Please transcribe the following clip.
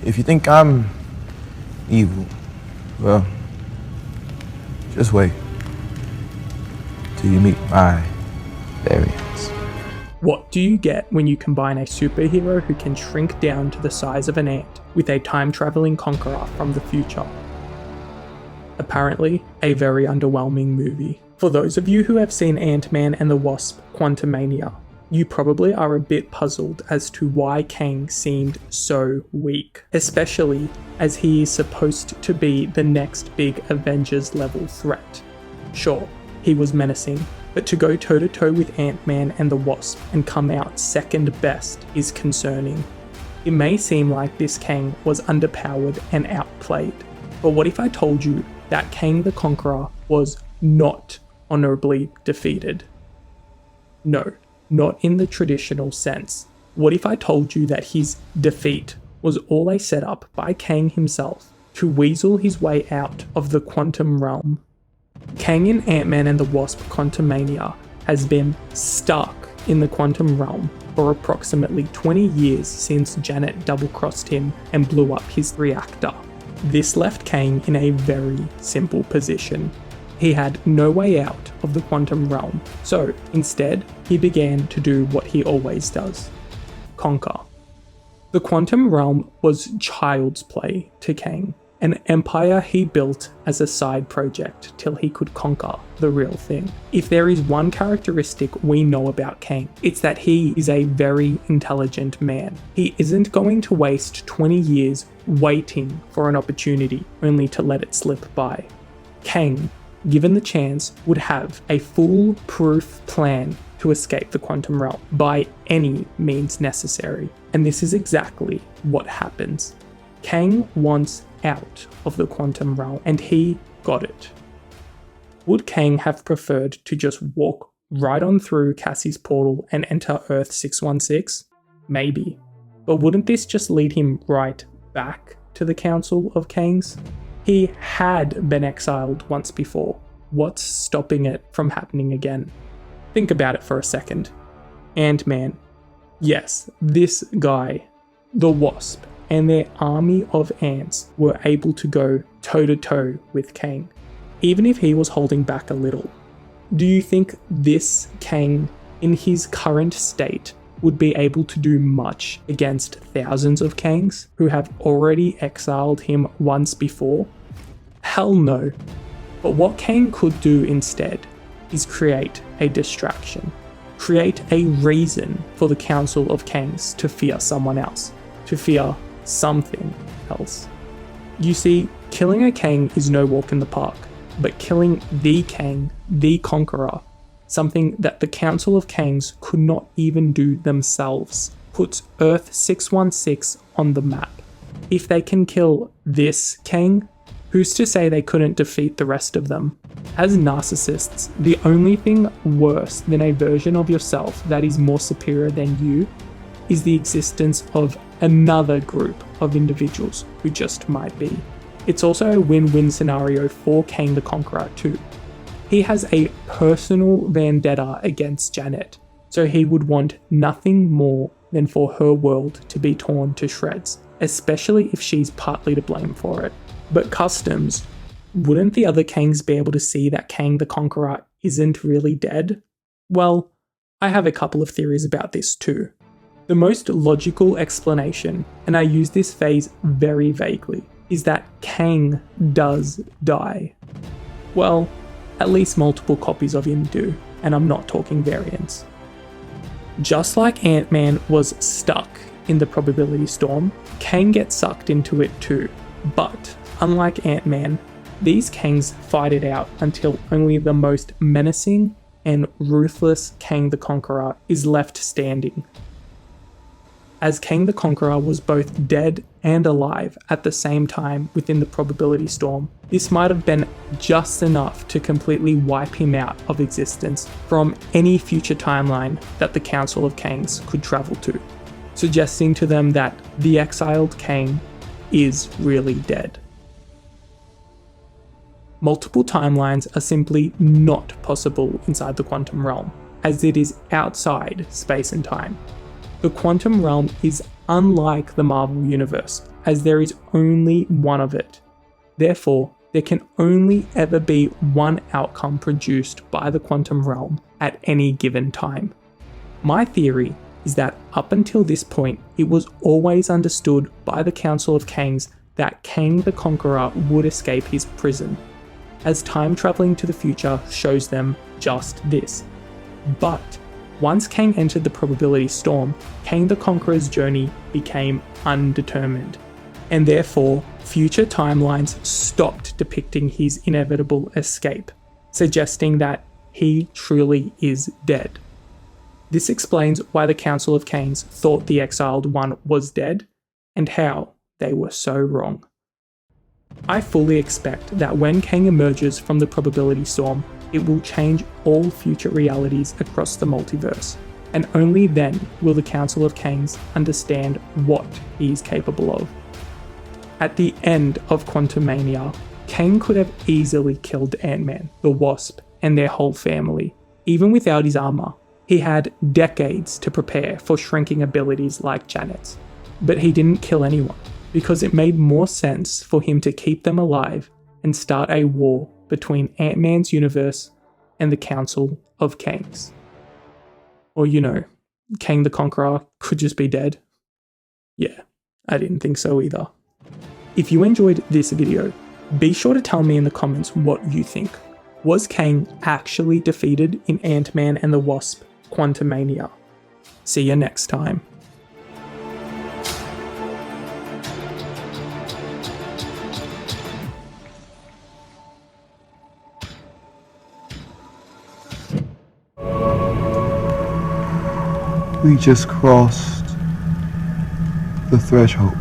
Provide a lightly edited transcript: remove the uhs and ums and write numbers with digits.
If you think I'm evil, well, just wait till you meet my variants. What do you get when you combine a superhero who can shrink down to the size of an ant with a time-traveling conqueror from the future? Apparently, a very underwhelming movie. For those of you who have seen Ant-Man and the Wasp: Quantumania, you probably are a bit puzzled as to why Kang seemed so weak, especially as he is supposed to be the next big Avengers level threat. Sure, he was menacing, but to go toe-to-toe with Ant-Man and the Wasp and come out second best is concerning. It may seem like this Kang was underpowered and outplayed, but what if I told you that Kang the Conqueror was not honorably defeated? No, not in the traditional sense. What if I told you that his defeat was all a setup by Kang himself to weasel his way out of the quantum realm? Kang in Ant-Man and the Wasp: Quantumania has been stuck in the quantum realm for approximately 20 years since Janet double-crossed him and blew up his reactor. This left Kang in a very simple position. He had no way out of the quantum realm, so instead he began to do what he always does: conquer. The quantum realm was child's play to Kang, an empire he built as a side project till he could conquer the real thing. If there is one characteristic we know about Kang, it's that he is a very intelligent man. He isn't going to waste 20 years waiting for an opportunity only to let it slip by. Kang, given the chance, would have a foolproof plan to escape the quantum realm by any means necessary. And this is exactly what happens. Kang wants out of the quantum realm, and he got it. Would Kang have preferred to just walk right on through Cassie's portal and enter Earth 616? Maybe. But wouldn't this just lead him right back to the Council of Kangs? He had been exiled once before. What's stopping it from happening again? Think about it for a second. Ant-Man. Yes, this guy, the Wasp, and their army of ants were able to go toe-to-toe with Kang, even if he was holding back a little. Do you think this Kang, in his current state, would be able to do much against thousands of Kangs who have already exiled him once before? Hell no. But what Kang could do instead is create a distraction. Create a reason for the Council of Kangs to fear someone else, to fear something else. You see, killing a Kang is no walk in the park, but killing the Kang, the Conqueror, something that the Council of Kangs could not even do themselves, puts Earth 616 on the map. If they can kill this Kang, who's to say they couldn't defeat the rest of them? As narcissists, the only thing worse than a version of yourself that is more superior than you is the existence of another group of individuals who just might be. It's also a win-win scenario for Kang the Conqueror too. He has a personal vendetta against Janet, so he would want nothing more than for her world to be torn to shreds, especially if she's partly to blame for it. But customs, wouldn't the other Kangs be able to see that Kang the Conqueror isn't really dead? Well, I have a couple of theories about this too. The most logical explanation, and I use this phrase very vaguely, is that Kang does die. Well, at least multiple copies of him do, and I'm not talking variants. Just like Ant-Man was stuck in the probability storm, Kang gets sucked into it too. But, unlike Ant-Man, these Kangs fight it out until only the most menacing and ruthless Kang the Conqueror is left standing. As Kang the Conqueror was both dead and alive at the same time within the probability storm, this might have been just enough to completely wipe him out of existence from any future timeline that the Council of Kangs could travel to, suggesting to them that the exiled Kang is really dead. Multiple timelines are simply not possible inside the quantum realm, as it is outside space and time. The quantum realm is unlike the Marvel universe, as there is only one of it. Therefore, there can only ever be one outcome produced by the quantum realm at any given time. My theory is that up until this point, it was always understood by the Council of Kangs that Kang the Conqueror would escape his prison, as time traveling to the future shows them just this. But once Kang entered the probability storm, Kang the Conqueror's journey became undetermined, and therefore future timelines stopped depicting his inevitable escape, suggesting that he truly is dead. This explains why the Council of Kangs thought the exiled one was dead, and how they were so wrong. I fully expect that when Kang emerges from the probability storm, it will change all future realities across the multiverse, and only then will the Council of Kangs understand what he is capable of. At the end of Quantumania, Kang could have easily killed Ant-Man, the Wasp, and their whole family, even without his armor. He had decades to prepare for shrinking abilities like Janet's, but he didn't kill anyone, because it made more sense for him to keep them alive and start a war between Ant-Man's universe and the Council of Kangs. Or, Kang the Conqueror could just be dead. Yeah, I didn't think so either. If you enjoyed this video, be sure to tell me in the comments what you think. Was Kang actually defeated in Ant-Man and the Wasp: Quantumania? See you next time. We just crossed the threshold.